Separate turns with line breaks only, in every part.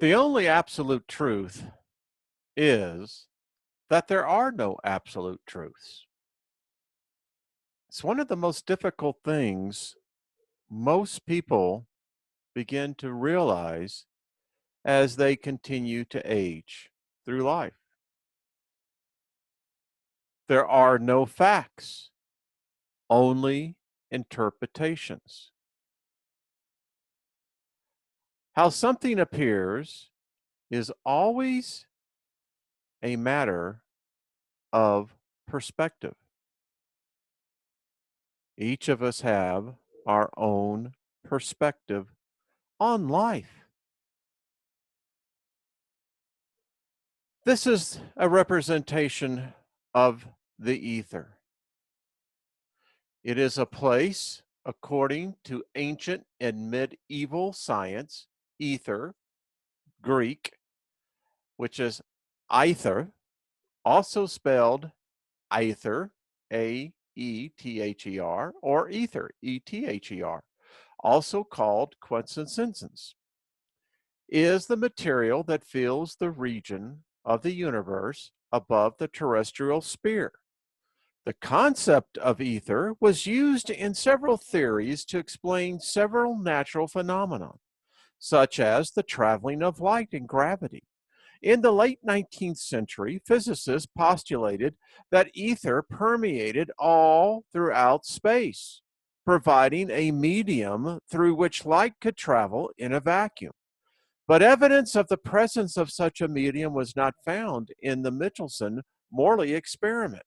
The only absolute truth is that there are no absolute truths. It's one of the most difficult things most people begin to realize as they continue to age through life. There are no facts, only interpretations. How something appears is always a matter of perspective. Each of us have our own perspective on life. This is a representation of the ether. It is a place, according to ancient and medieval science, ether, Greek, which is aether, also spelled aether, A-E-T-H-E-R, or ether, E-T-H-E-R, also called quintessence, is the material that fills the region of the universe above the terrestrial sphere. The concept of ether was used in several theories to explain several natural phenomena, such as the traveling of light and gravity. In the late 19th century, physicists postulated that ether permeated all throughout space, providing a medium through which light could travel in a vacuum. But evidence of the presence of such a medium was not found in the Michelson-Morley experiment,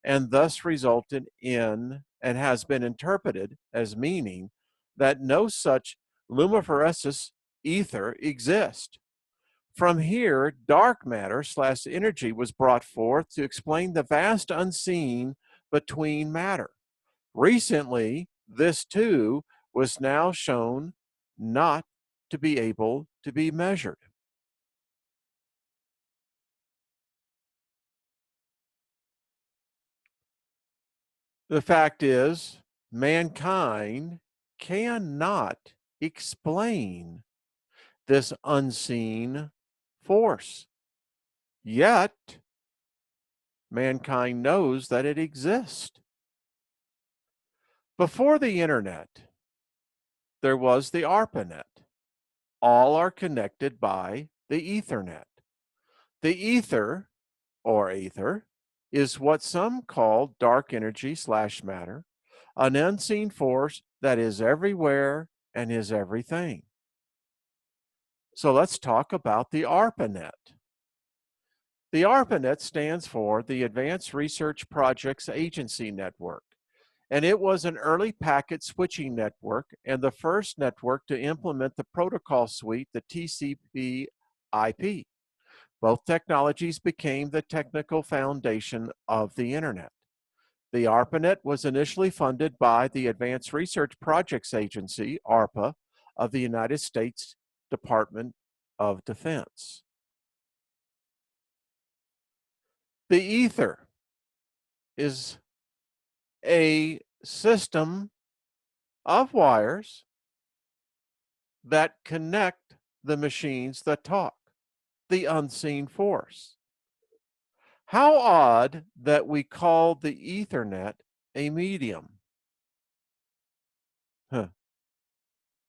and thus resulted in and has been interpreted as meaning that no such luminescence ether exists. From here, dark matter slash energy was brought forth to explain the vast unseen between matter. Recently, this too was now shown not to be able to be measured. The fact is, mankind cannot explain this unseen force. Yet, mankind knows that it exists. Before the internet, there was the ARPANET. All are connected by the Ethernet. The ether, or aether, is what some call dark energy slash matter, an unseen force that is everywhere and is everything. So let's talk about the ARPANET. The ARPANET stands for the Advanced Research Projects Agency Network, and it was an early packet switching network and the first network to implement the protocol suite, the TCP/IP. Both technologies became the technical foundation of the internet. The ARPANET was initially funded by the Advanced Research Projects Agency, ARPA, of the United States Department of Defense. The ether is a system of wires that connect the machines that talk, the unseen force. How odd that we call the Ethernet a medium. Huh.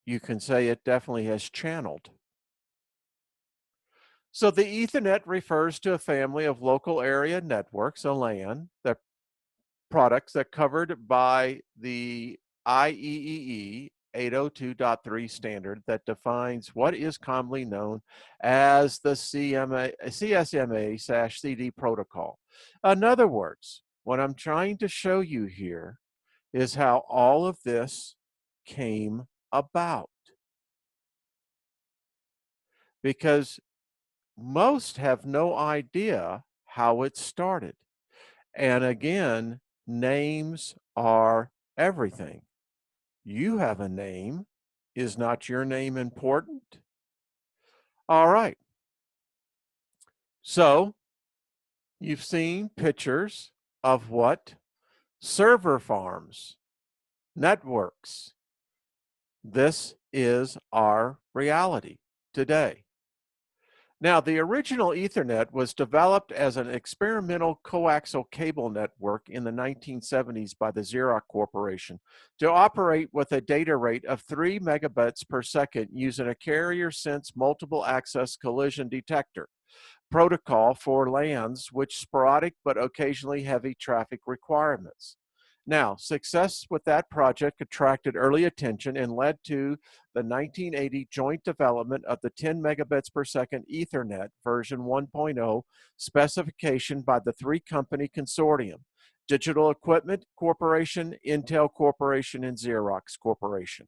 You can say it definitely has channeled. So the Ethernet refers to a family of local area networks, a LAN, that products that covered by the IEEE 802.3 standard that defines what is commonly known as the CSMA/CD protocol. In other words, what I'm trying to show you here is how all of this came about. Because most have no idea how it started. And again, names are everything. You have a name. Is not your name important? All right. So you've seen pictures of what? Server farms, networks. This is our reality today. Now, the original Ethernet was developed as an experimental coaxial cable network in the 1970s by the Xerox Corporation to operate with a data rate of 3 megabits per second using a carrier sense multiple access collision detector protocol for LANs which sporadic but occasionally heavy traffic requirements. Now, success with that project attracted early attention and led to the 1980 joint development of the 10 megabits per second Ethernet version 1.0 specification by the three-company consortium: Digital Equipment Corporation, Intel Corporation, and Xerox Corporation.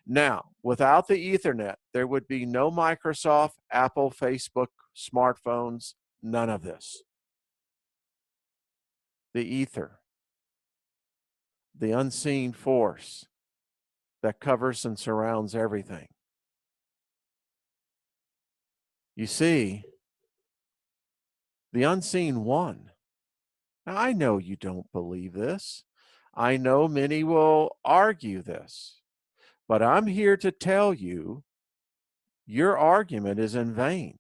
Now, without the Ethernet, there would be no Microsoft, Apple, Facebook, smartphones, none of this. The ether, the unseen force that covers and surrounds everything. You see, the unseen one. Now, I know you don't believe this. I know many will argue this, but I'm here to tell you your argument is in vain.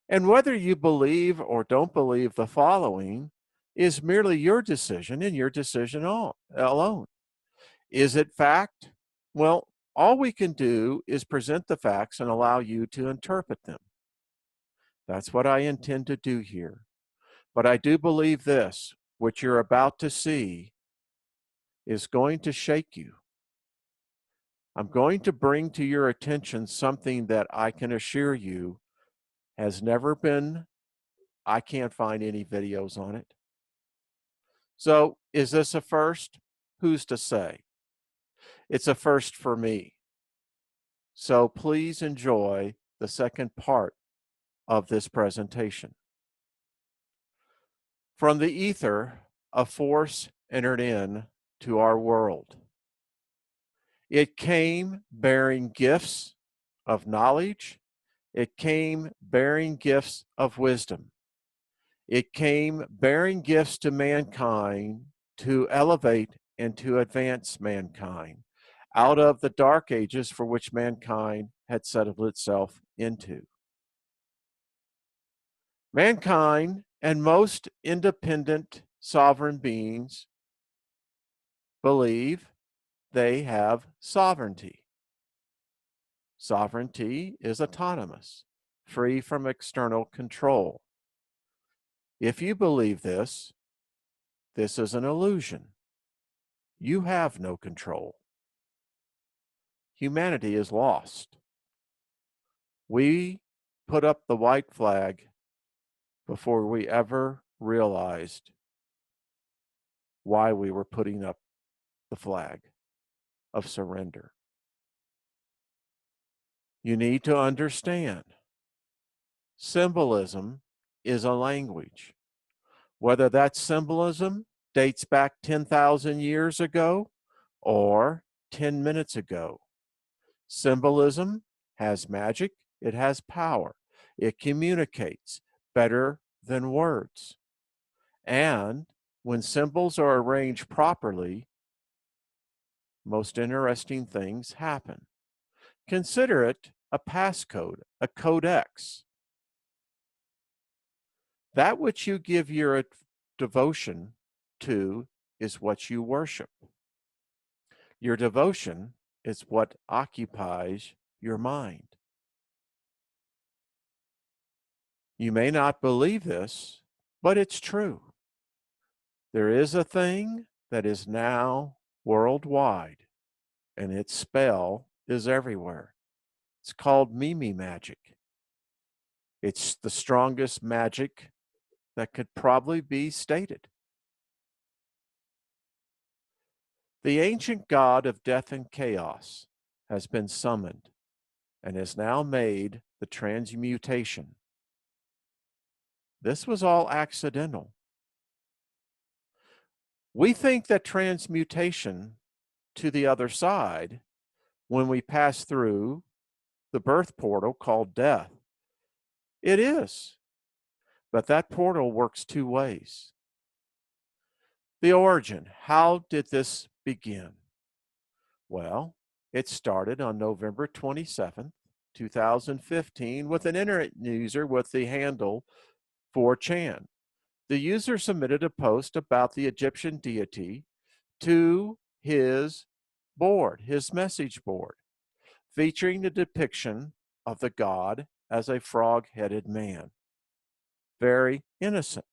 And whether you believe or don't believe the following is merely your decision and your decision alone. Is it fact? Well, all we can do is present the facts and allow you to interpret them. That's what I intend to do here. But I do believe this, what you're about to see is going to shake you. I'm going to bring to your attention something that I can assure you has never been, I can't find any videos on it. So is this a first? Who's to say? It's a first for me. So please enjoy the second part of this presentation. From the ether, a force entered in to our world. It came bearing gifts of knowledge. It came bearing gifts of wisdom. It came bearing gifts to mankind to elevate and to advance mankind out of the dark ages for which mankind had settled itself into. Mankind and most independent sovereign beings believe they have sovereignty. Sovereignty is autonomous, free from external control. If you believe this, this is an illusion. You have no control. Humanity is lost. We put up the white flag before we ever realized why we were putting up the flag of surrender. You need to understand, symbolism is a language. Whether that symbolism dates back 10,000 years ago or 10 minutes ago. Symbolism has magic, it has power, it communicates better than words. And when symbols are arranged properly, most interesting things happen. Consider it a passcode, a codex. That which you give your devotion to is what you worship. Your devotion is what occupies your mind. You may not believe this, but it's true. There is a thing that is now worldwide, and its spell is everywhere. It's called Mimi magic. It's the strongest magic that could probably be stated. The ancient god of death and chaos has been summoned and has now made the transmutation. This was all accidental. We think that transmutation to the other side, when we pass through the birth portal called death, it is. But that portal works two ways. The origin, how did this begin? Well, it started on November 27th, 2015, with an internet user with the handle 4chan. The user submitted a post about the Egyptian deity to his board, his message board, featuring the depiction of the god as a frog-headed man. Very innocent.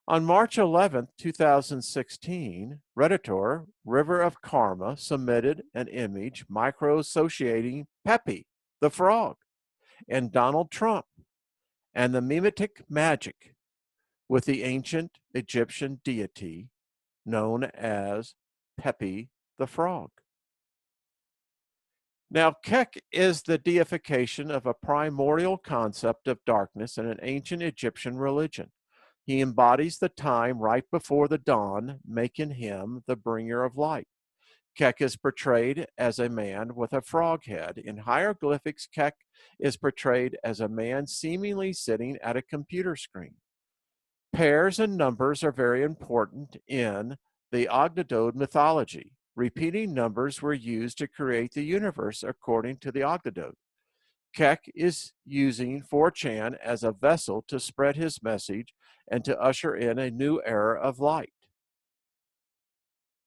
On March 11, 2016, Redditor River of Karma submitted an image micro-associating Pepe, the frog, and Donald Trump, and the mimetic magic with the ancient Egyptian deity known as Pepe the frog. Now, Kek is the deification of a primordial concept of darkness in an ancient Egyptian religion. He embodies the time right before the dawn, making him the bringer of light. Kek is portrayed as a man with a frog head. In hieroglyphics, Kek is portrayed as a man seemingly sitting at a computer screen. Pairs and numbers are very important in the Ogdoad mythology. Repeating numbers were used to create the universe according to the Ogdoad. Kek is using 4chan as a vessel to spread his message and to usher in a new era of light.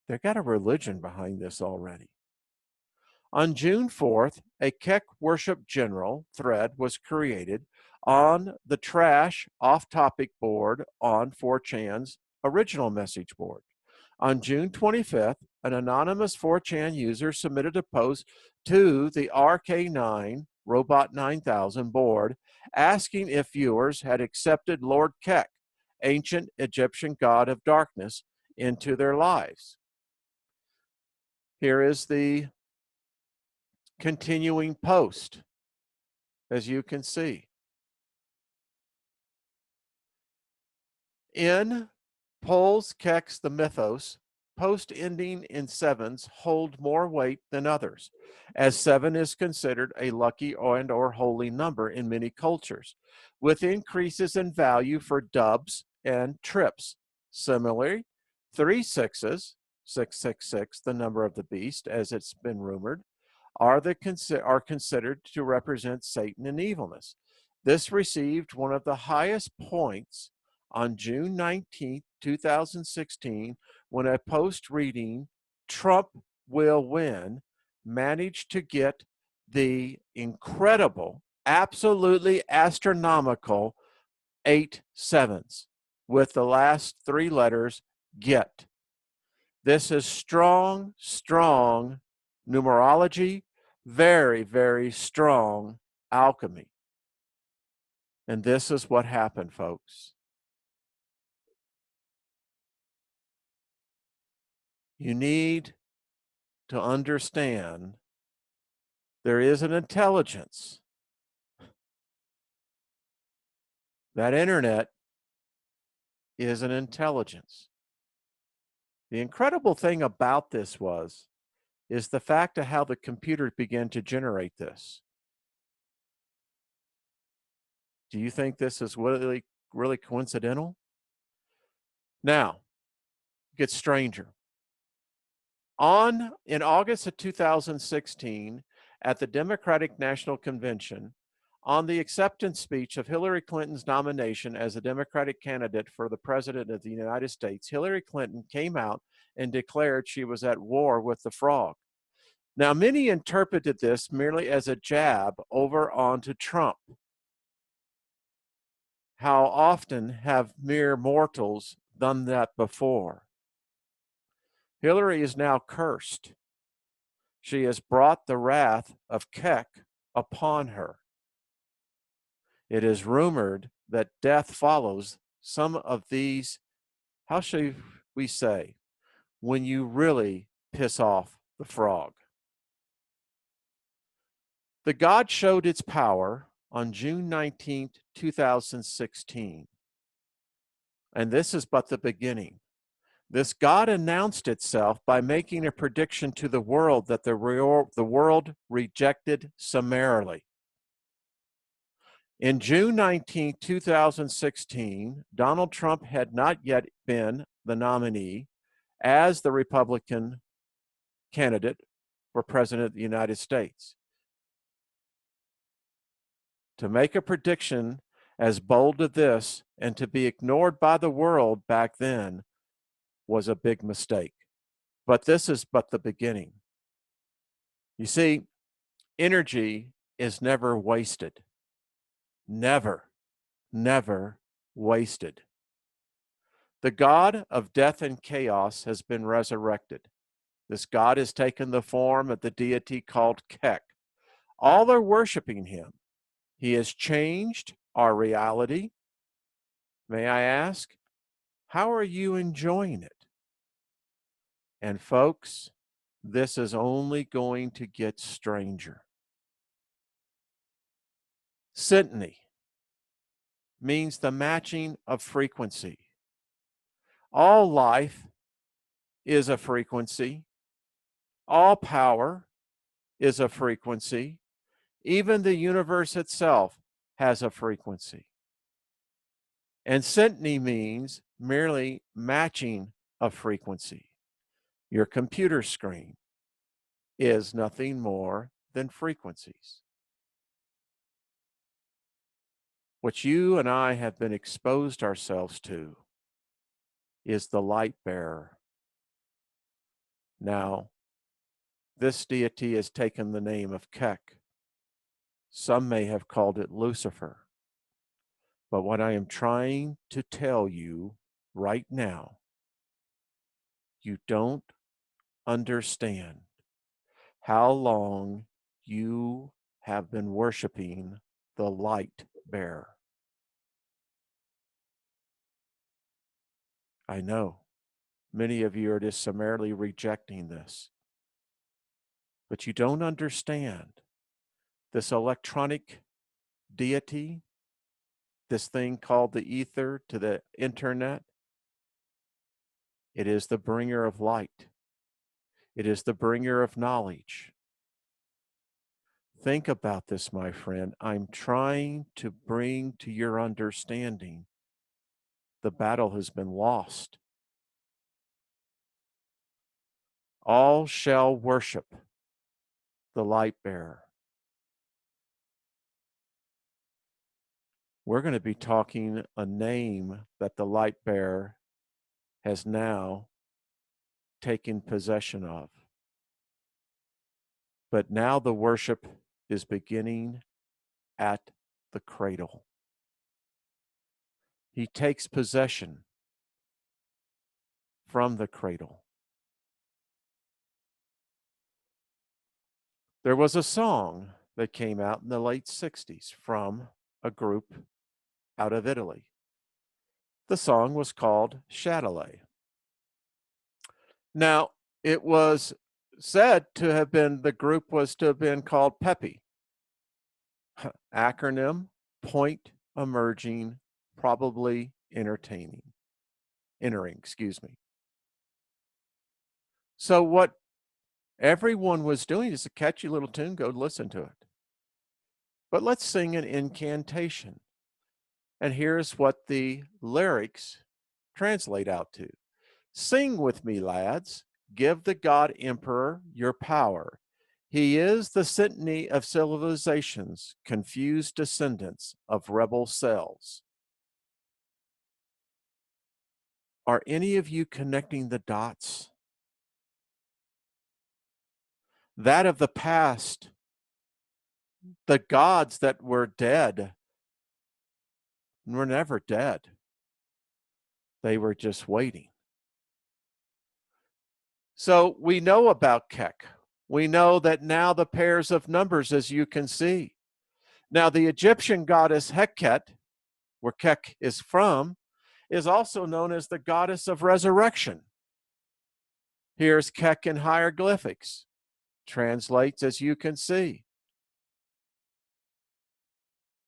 They've got a religion behind this already. On June 4th, a Kek Worship General thread was created on the trash off-topic board on 4chan's original message board. On June 25th, an anonymous 4chan user submitted a post to the RK9 Robot 9000 board asking if viewers had accepted Lord Kek, ancient Egyptian god of darkness, into their lives. Here is the continuing post, as you can see. In Pol's Keks the Mythos, post ending in sevens hold more weight than others, as 7 is considered a lucky or holy number in many cultures, with increases in value for dubs and trips. Similarly, 3 sixes, 666, the number of the beast, as it's been rumored, are considered to represent Satan and evilness. This received one of the highest points on June 19, 2016, when a post reading "Trump will win" managed to get the incredible, absolutely astronomical 8 sevens with the last 3 letters "get." This is strong, strong numerology, very, very strong alchemy. And this is what happened, folks. You need to understand there is an intelligence. That internet is an intelligence. The incredible thing about this is the fact of how the computer began to generate this. Do you think this is really, really coincidental? Now, it gets stranger. In August of 2016, at the Democratic National Convention, on the acceptance speech of Hillary Clinton's nomination as a Democratic candidate for the President of the United States, Hillary Clinton came out and declared she was at war with the frog. Now, many interpreted this merely as a jab over onto Trump. How often have mere mortals done that before? Hillary is now cursed. She has brought the wrath of Kek upon her. It is rumored that death follows some of these, how shall we say, when you really piss off the frog. The god showed its power on June 19, 2016. And this is but the beginning. This god announced itself by making a prediction to the world that the world rejected summarily. In June 19, 2016, Donald Trump had not yet been the nominee as the Republican candidate for President of the United States. To make a prediction as bold as this and to be ignored by the world back then was a big mistake. But this is but the beginning. You see, energy is never wasted. Never, never wasted. The God of death and chaos has been resurrected. This God has taken the form of the deity called Kek. All are worshiping him. He has changed our reality. May I ask, how are you enjoying it? And folks, this is only going to get stranger. Synteny means the matching of frequency. All life is a frequency. All power is a frequency. Even the universe itself has a frequency. And synteny means merely matching a frequency. Your computer screen is nothing more than frequencies. What you and I have been exposed ourselves to is the light bearer. Now, this deity has taken the name of Kek. Some may have called it Lucifer. But what I am trying to tell you right now, you don't understand how long you have been worshiping the light bearer. I know many of you are just summarily rejecting this, but you don't understand this electronic deity, this thing called the ether to the internet. It is the bringer of light. It is the bringer of knowledge. Think about this, my friend. I'm trying to bring to your understanding the battle has been lost. All shall worship the light bearer. We're going to be talking a name that the light bearer has now taken possession of. But now the worship is beginning at the cradle. He takes possession from the cradle. There was a song that came out in the late 60s from a group out of Italy. The song was called Chatelet. Now, it was said to have been, the group was to have been called Peppy. Acronym, point emerging, probably entering. So what everyone was doing is a catchy little tune, go listen to it. But let's sing an incantation. And here's what the lyrics translate out to. Sing with me, lads. Give the God Emperor your power. He is the synteny of civilizations, confused descendants of rebel cells. Are any of you connecting the dots? That of the past, the gods that were dead were never dead. They were just waiting. So we know about Kek. We know that now the pairs of numbers, as you can see. Now the Egyptian goddess Heket, where Kek is from, is also known as the goddess of resurrection. Here's Kek in hieroglyphics. Translates, as you can see,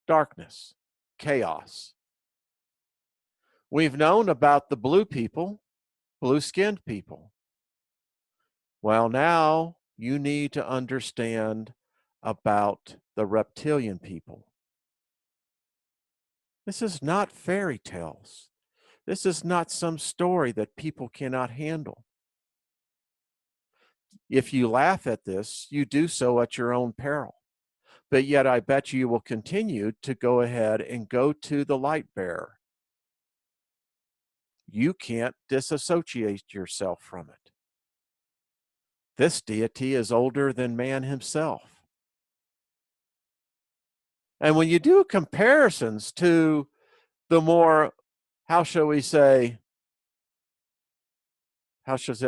darkness, chaos. We've known about the blue people, blue-skinned people. Well, now you need to understand about the reptilian people. This is not fairy tales. This is not some story that people cannot handle. If you laugh at this, you do so at your own peril. But yet I bet you will continue to go ahead and go to the light bearer. You can't disassociate yourself from it. This deity is older than man himself. And when you do comparisons to the more, how shall we say,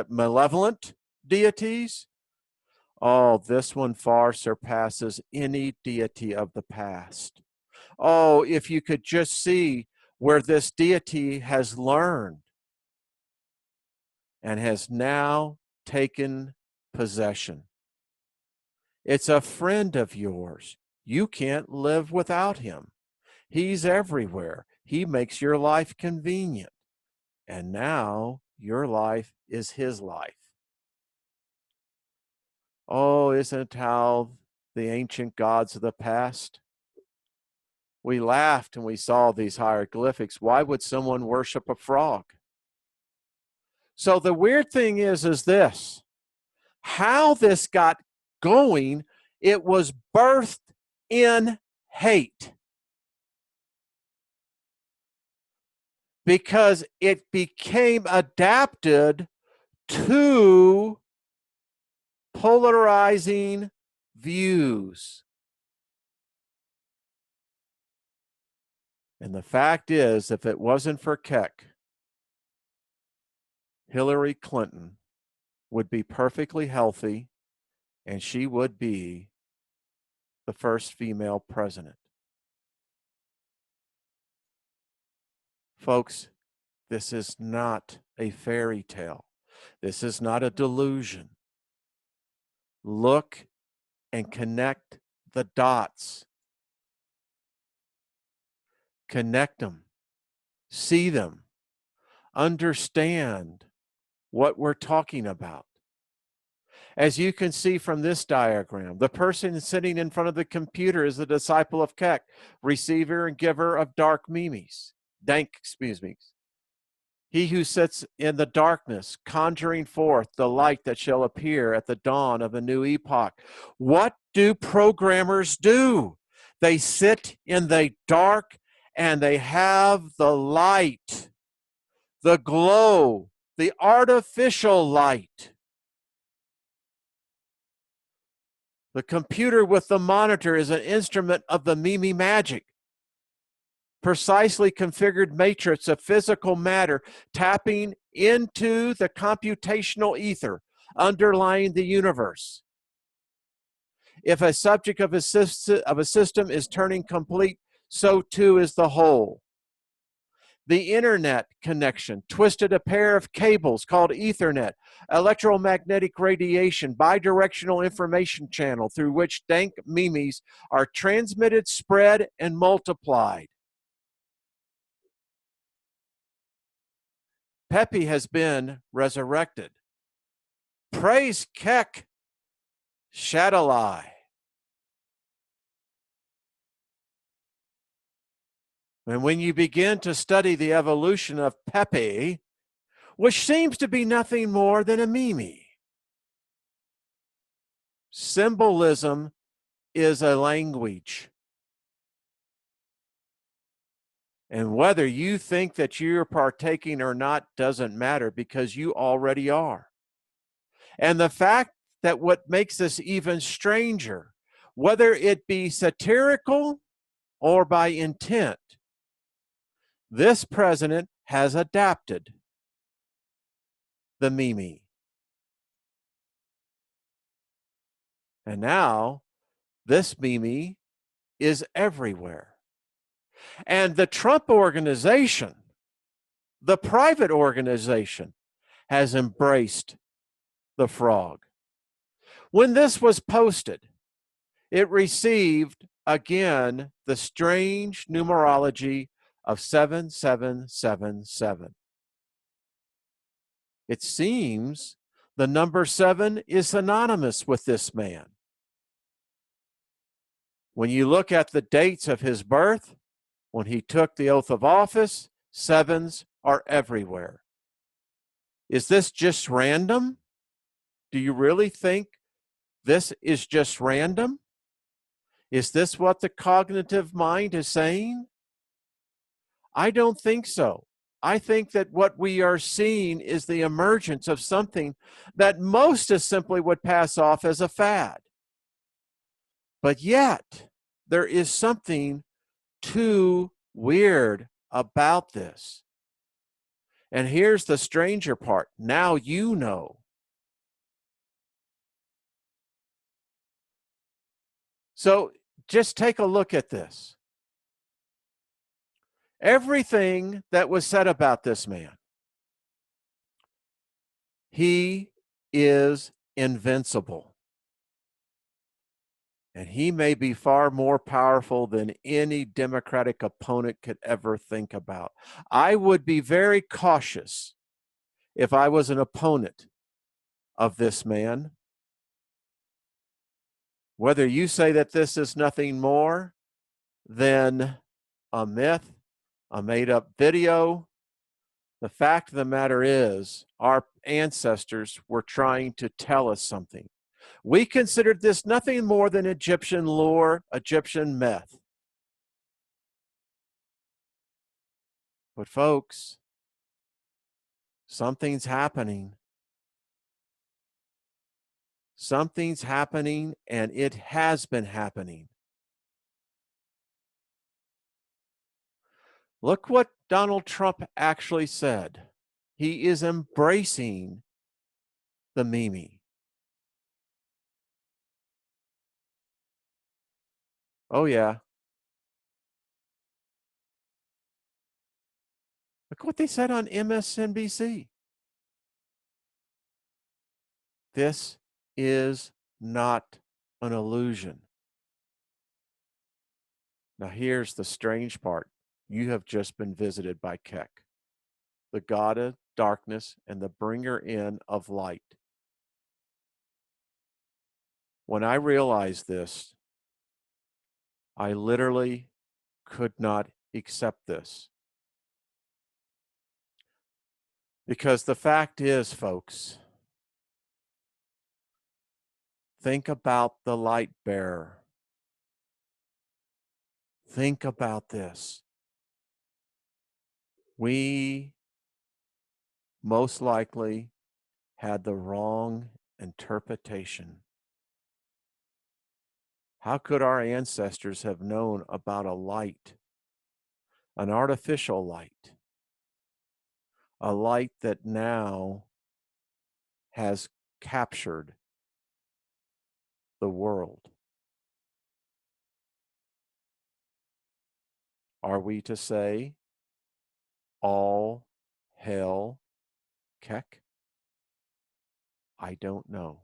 malevolent deities, oh, this one far surpasses any deity of the past. Oh, if you could just see where this deity has learned and has now taken possession. It's a friend of yours. You can't live without him. He's everywhere. He makes your life convenient. And now your life is his life. Oh, isn't it how the ancient gods of the past? We laughed and we saw these hieroglyphics. Why would someone worship a frog? So the weird thing is this, how this got going, it was birthed in hate. Because it became adapted to polarizing views. And the fact is, if it wasn't for Keck, Hillary Clinton would be perfectly healthy and she would be the first female president. Folks, this is not a fairy tale. This is not a delusion. Look and connect the dots. Connect them. See them. Understand what we're talking about. As you can see from this diagram, the person sitting in front of the computer is the disciple of Keck, receiver and giver of dank. He who sits in the darkness, conjuring forth the light that shall appear at the dawn of a new epoch. What do programmers do? They sit in the dark and they have the light, the glow, the artificial light. The computer with the monitor is an instrument of the Mimi magic. Precisely configured matrix of physical matter tapping into the computational ether underlying the universe. If a subject of a system is turning complete, so too is the whole. The internet connection twisted a pair of cables called Ethernet, electromagnetic radiation, bidirectional information channel through which dank memes are transmitted, spread, and multiplied. Pepe has been resurrected. Praise Keck Shadalai. And when you begin to study the evolution of Pepe, which seems to be nothing more than a meme, symbolism is a language. And whether you think that you're partaking or not doesn't matter because you already are. And the fact that what makes this even stranger, whether it be satirical or by intent, this president has adapted the meme. And now this meme is everywhere. And the Trump organization, the private organization, has embraced the frog. When this was posted, it received again the strange numerology of 7777. It seems the number 7 is synonymous with this man. When you look at the dates of his birth, when he took the oath of office, 7s are everywhere. Is this just random? Do you really think this is just random? Is this what the cognitive mind is saying? I don't think so. I think that what we are seeing is the emergence of something that most is simply would pass off as a fad. But yet, there is something too weird about this. And here's the stranger part. Now you know. So just take a look at this. Everything that was said about this man, he is invincible. And he may be far more powerful than any Democratic opponent could ever think about. I would be very cautious if I was an opponent of this man. Whether you say that this is nothing more than a myth, a made-up video, the fact of the matter is our ancestors were trying to tell us something. We considered this nothing more than Egyptian lore, Egyptian myth. But folks, something's happening. Something's happening, and it has been happening. Look what Donald Trump actually said. He is embracing the Mimi. Oh, yeah. Look what they said on MSNBC. This is not an illusion. Now, here's the strange part. You have just been visited by Kek, the god of darkness and the bringer in of light. When I realized this, I literally could not accept this. Because the fact is, folks, think about the light bearer. Think about this. We most likely had the wrong interpretation. How could our ancestors have known about a light, an artificial light, a light that now has captured the world? Are we to say all hail Kek? I don't know.